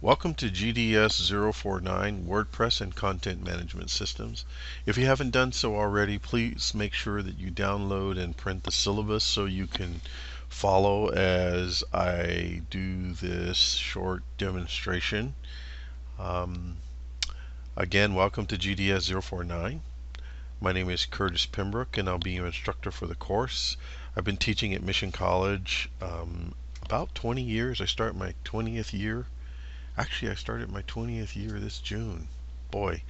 Welcome to GDS049 WordPress and Content Management Systems. If you haven't done so already, please make sure that you download and print the syllabus so you can follow as I do this short demonstration. Again, welcome to GDS049. My name is Curtis Pembroke and I'll be your instructor for the course. I've been teaching at Mission College about 20 years. I start my 20th year. Actually, I started my 20th year this June. Boy.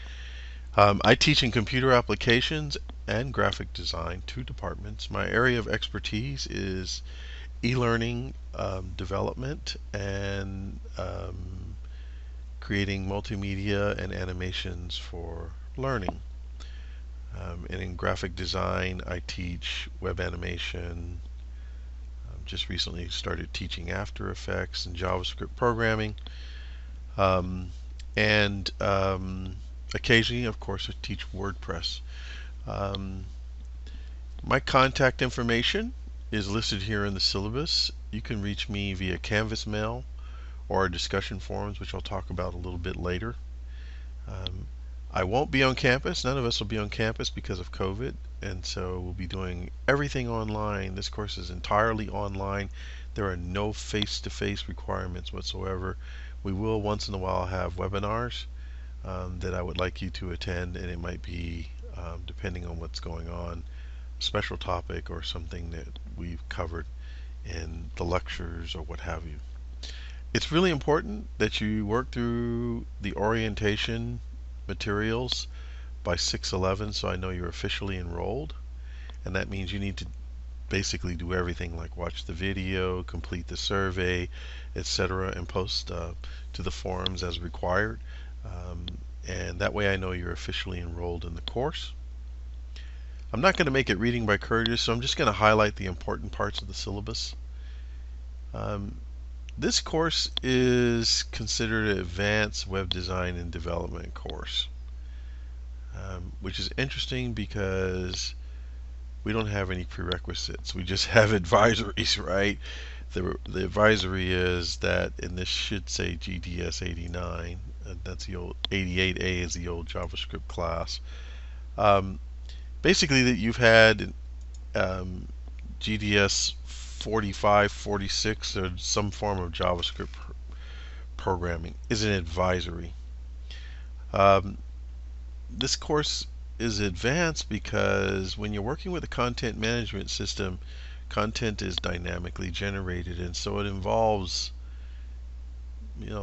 I teach in computer applications and graphic design, two departments. My area of expertise is e-learning development and creating multimedia and animations for learning. And in graphic design, I teach web animation. Just recently started teaching After Effects and JavaScript programming. And occasionally, of course, I teach WordPress. My contact information is listed here in the syllabus. You can reach me via Canvas mail or our discussion forums, which I'll talk about a little bit later. I won't be on campus. None of us will be on campus because of COVID, and so we'll be doing everything online. This course is entirely online. There are no face-to-face requirements whatsoever. We will once in a while have webinars that I would like you to attend, and it might be, depending on what's going on, a special topic or something that we've covered in the lectures or what have you. It's really important that you work through the orientation materials by 6/11, so I know you're officially enrolled, and that means you need to basically do everything like watch the video, complete the survey, etc., and post to the forums as required, and that way I know you're officially enrolled in the course. I'm not going to make it reading by Curtis, so I'm just going to highlight the important parts of the syllabus. This course is considered an advanced web design and development course, which is interesting because we don't have any prerequisites. We just have advisories, right? The advisory is that, and this should say GDS89. That's the old 88A is the old JavaScript class. Basically, that you've had GDS 45, 46, or some form of JavaScript programming is an advisory. This course is advanced because when you're working with a content management system, content is dynamically generated, and so it involves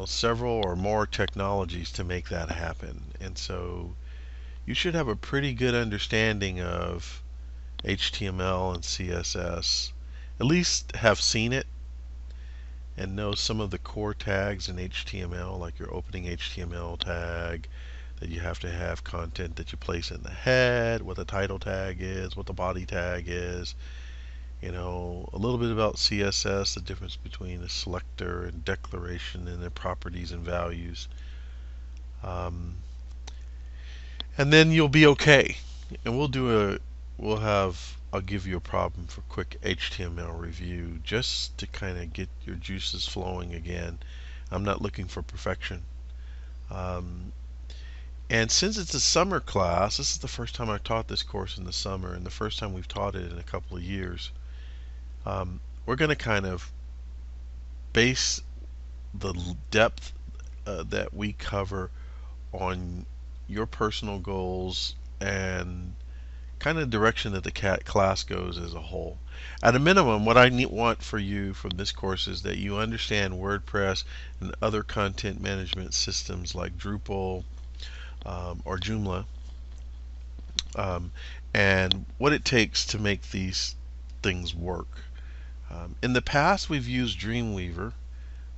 several or more technologies to make that happen. And so you should have a pretty good understanding of HTML and CSS, at least have seen it and know some of the core tags in HTML, like your opening HTML tag, that you have to have content that you place in the head, what the title tag is, what the body tag is, a little bit about CSS, the difference between a selector and declaration and their properties and values. And then you'll be okay. And I'll give you a problem for quick HTML review just to kind of get your juices flowing again. I'm not looking for perfection. And since it's a summer class, this is the first time I taught this course in the summer and the first time we've taught it in a couple of years. We're going to kind of base the depth that we cover on your personal goals and kind of direction that the class goes as a whole. At a minimum, what I want for you from this course is that you understand WordPress and other content management systems like Drupal or Joomla, and what it takes to make these things work. In the past, we've used Dreamweaver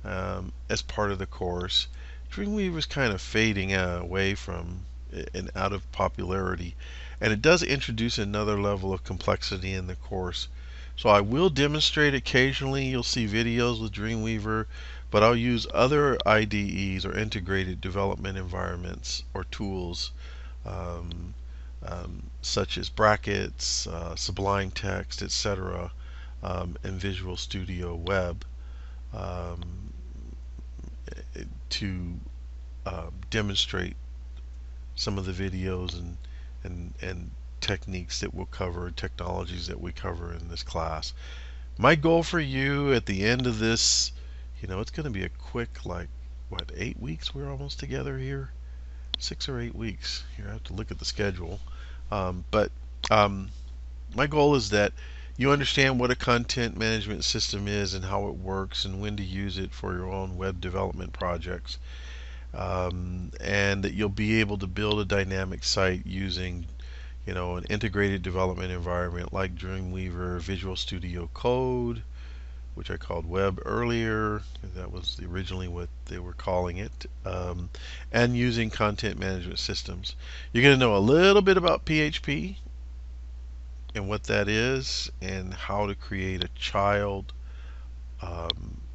as part of the course. Dreamweaver is kind of fading away from and out of popularity, and it does introduce another level of complexity in the course. So I will demonstrate occasionally. You'll see videos with Dreamweaver, but I'll use other IDEs or integrated development environments or tools such as Brackets, Sublime Text, etc., and Visual Studio Web. to demonstrate some of the videos and techniques that we'll cover, technologies that we cover in this class. My goal for you at the end of this, it's going to be a quick, like, what, 8 weeks? We're almost together here. 6 or 8 weeks. Here, I have to look at the schedule. But my goal is that you understand what a content management system is and how it works and when to use it for your own web development projects. And that you'll be able to build a dynamic site using an integrated development environment like Dreamweaver, Visual Studio Code, which I called Web earlier. That was originally what they were calling it. And using content management systems. You're going to know a little bit about PHP and what that is and how to create a child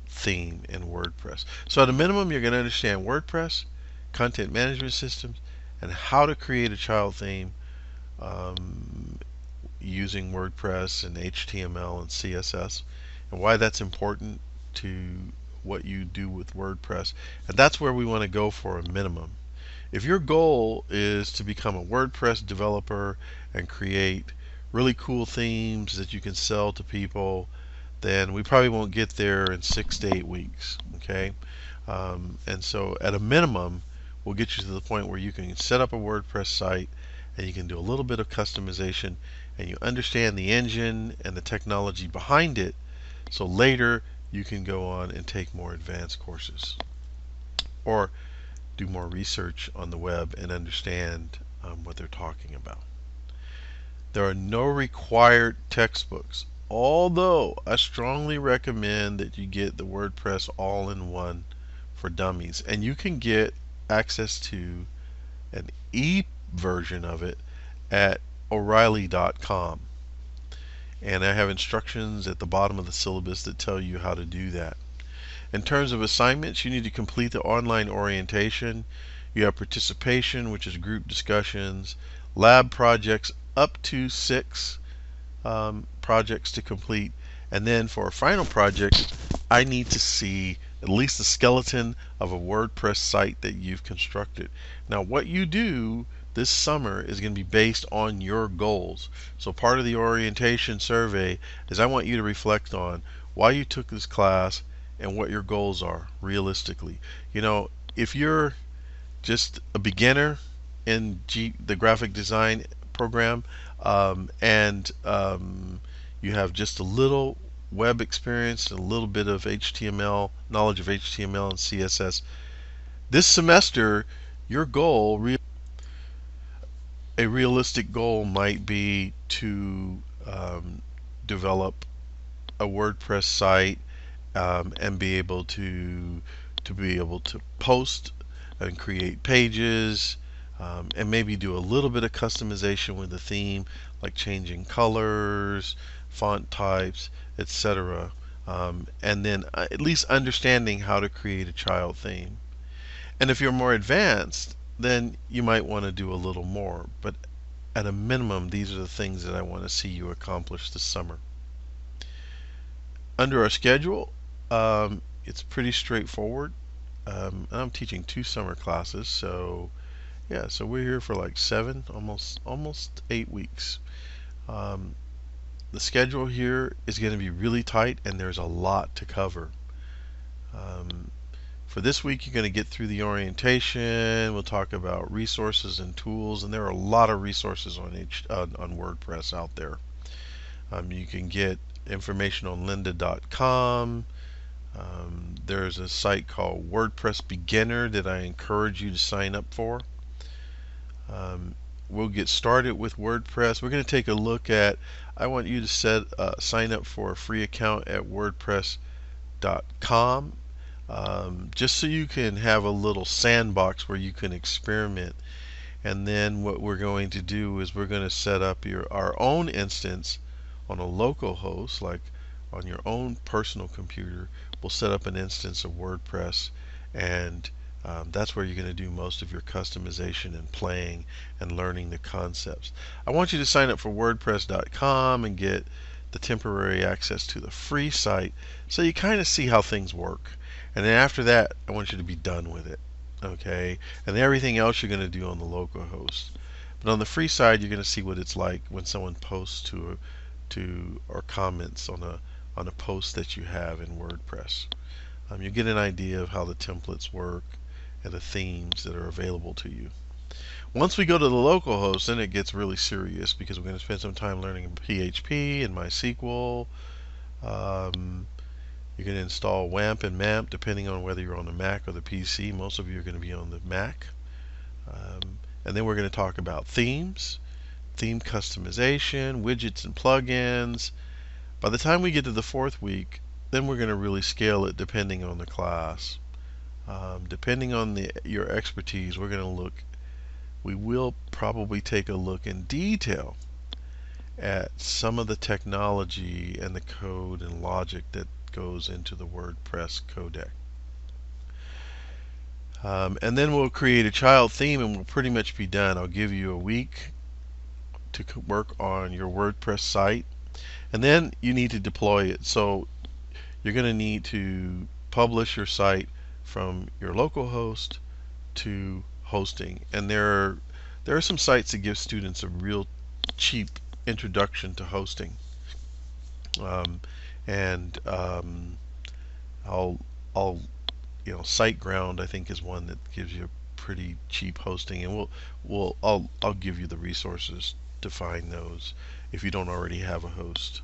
theme in WordPress. So at a minimum, you're going to understand WordPress, content management systems, and how to create a child theme using WordPress and HTML and CSS, and why that's important to what you do with WordPress. And that's where we want to go for a minimum. If your goal is to become a WordPress developer and create really cool themes that you can sell to people, then we probably won't get there in 6 to 8 weeks. Okay, and so at a minimum, we'll get you to the point where you can set up a WordPress site and you can do a little bit of customization and you understand the engine and the technology behind it, so later you can go on and take more advanced courses or do more research on the web and understand what they're talking about. There are no required textbooks, although I strongly recommend that you get the WordPress all-in-one for dummies, and you can get access to an e-version of it at O'Reilly.com, and I have instructions at the bottom of the syllabus that tell you how to do that. In terms of assignments, you need to complete the online orientation. You have participation, which is group discussions, lab projects, up to 6 projects to complete, and then for a final project, I need to see at least the skeleton of a WordPress site that you've constructed. Now, what you do this summer is going to be based on your goals. So part of the orientation survey is I want you to reflect on why you took this class and what your goals are realistically. If you're just a beginner in the graphic design program, and you have just a little web experience and a little bit of HTML, knowledge of HTML and CSS, this semester your goal, a realistic goal might be to develop a WordPress site and be able to post and create pages, and maybe do a little bit of customization with the theme, like changing colors, font types, etc. And then at least understanding how to create a child theme. And if you're more advanced, then you might want to do a little more. But at a minimum, these are the things that I want to see you accomplish this summer. Under our schedule, it's pretty straightforward. I'm teaching 2 summer classes, so yeah, so we're here for like 7, almost 8 weeks. The schedule here is going to be really tight, and there's a lot to cover. For this week, you're going to get through the orientation. We'll talk about resources and tools, and there are a lot of resources on WordPress out there. You can get information on lynda.com. There's a site called WordPress Beginner that I encourage you to sign up for. We'll get started with WordPress. We're going to take a look at, I want you to sign up for a free account at WordPress.com, just so you can have a little sandbox where you can experiment. And then what we're going to do is we're going to set up our own instance on a local host, like on your own personal computer. We'll set up an instance of WordPress, and that's where you're going to do most of your customization and playing and learning the concepts. I want you to sign up for WordPress.com and get the temporary access to the free site, so you kind of see how things work. And then after that, I want you to be done with it. Okay? And everything else you're going to do on the local host. But on the free side, you're going to see what it's like when someone posts to or comments on a post that you have in WordPress. You get an idea of how the templates work and the themes that are available to you. Once we go to the local host, then it gets really serious because we're going to spend some time learning PHP and MySQL. You can install WAMP and MAMP depending on whether you're on the Mac or the PC. Most of you are going to be on the Mac. And then we're going to talk about themes, theme customization, widgets and plugins. By the time we get to the fourth week, then we're going to really scale it depending on the class. Depending on your expertise, we will probably take a look in detail at some of the technology and the code and logic that goes into the WordPress codec. And then we'll create a child theme and we'll pretty much be done. I'll give you a week to work on your WordPress site, and then you need to deploy it. So you're going to need to publish your site from your local host to hosting. And there are some sites that give students a real cheap introduction to hosting. And I'll SiteGround I think is one that gives you pretty cheap hosting, and I'll give you the resources to find those if you don't already have a host.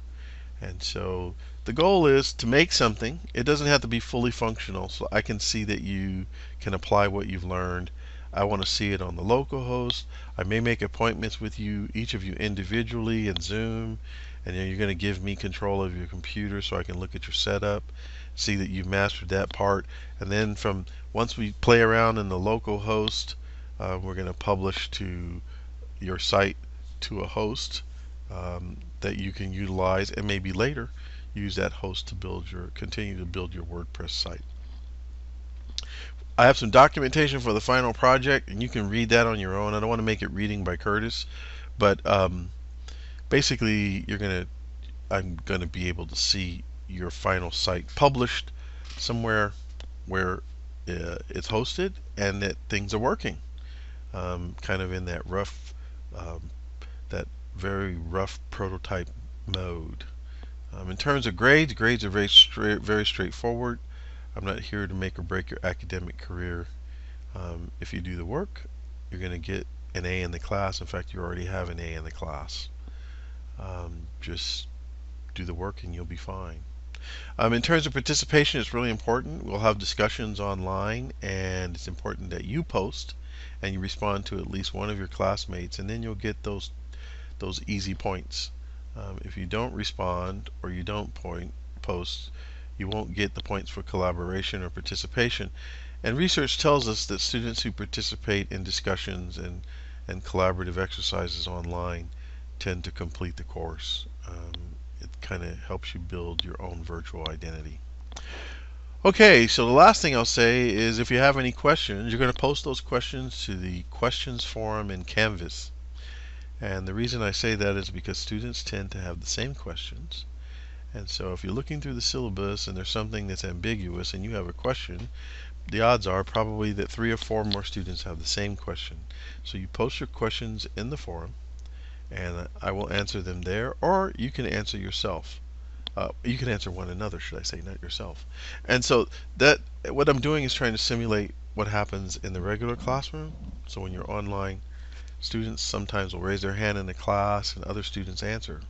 And so the goal is to make something. It doesn't have to be fully functional, so I can see that you can apply what you've learned. I want to see it on the local host. I may make appointments with you, each of you individually in Zoom, and then you're going to give me control of your computer so I can look at your setup, see that you've mastered that part, and then once we play around in the local host, we're going to publish to your site to a host that you can utilize, and maybe later use that host to continue to build your WordPress site. I have some documentation for the final project, and you can read that on your own. I don't want to make it reading by Curtis, but basically I'm going to be able to see your final site published somewhere where it's hosted and that things are working, kind of in that very rough prototype mode. In terms of grades are very straightforward. I'm not here to make or break your academic career. If you do the work, you're going to get an A in the class. In fact, you already have an A in the class. Just do the work and you'll be fine. In terms of participation, it's really important. We'll have discussions online, and it's important that you post and you respond to at least one of your classmates, and then you'll get those easy points. If you don't respond or you don't post, you won't get the points for collaboration or participation. And research tells us that students who participate in discussions and collaborative exercises online tend to complete the course. It kind of helps you build your own virtual identity. Okay, so the last thing I'll say is if you have any questions, you're going to post those questions to the questions forum in Canvas. And the reason I say that is because students tend to have the same questions. And so if you're looking through the syllabus and there's something that's ambiguous and you have a question, the odds are probably that 3 or 4 more students have the same question. So you post your questions in the forum, and I will answer them there, or you can answer yourself. You can answer one another, should I say, not yourself. And so what I'm doing is trying to simulate what happens in the regular classroom. So when you're online, students sometimes will raise their hand in the class and other students answer,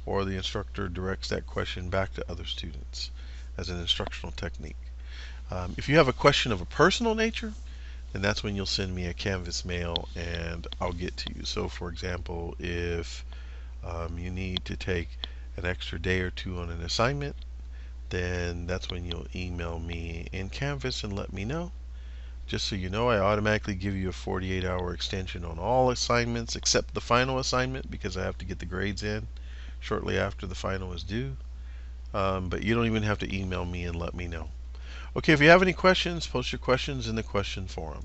or the instructor directs that question back to other students as an instructional technique. If you have a question of a personal nature, then that's when you'll send me a Canvas mail and I'll get to you. So for example, if you need to take an extra day or 2 on an assignment, then that's when you'll email me in Canvas and let me know. Just so you know, I automatically give you a 48-hour extension on all assignments except the final assignment, because I have to get the grades in shortly after the final is due. But you don't even have to email me and let me know. Okay, if you have any questions, post your questions in the question forum.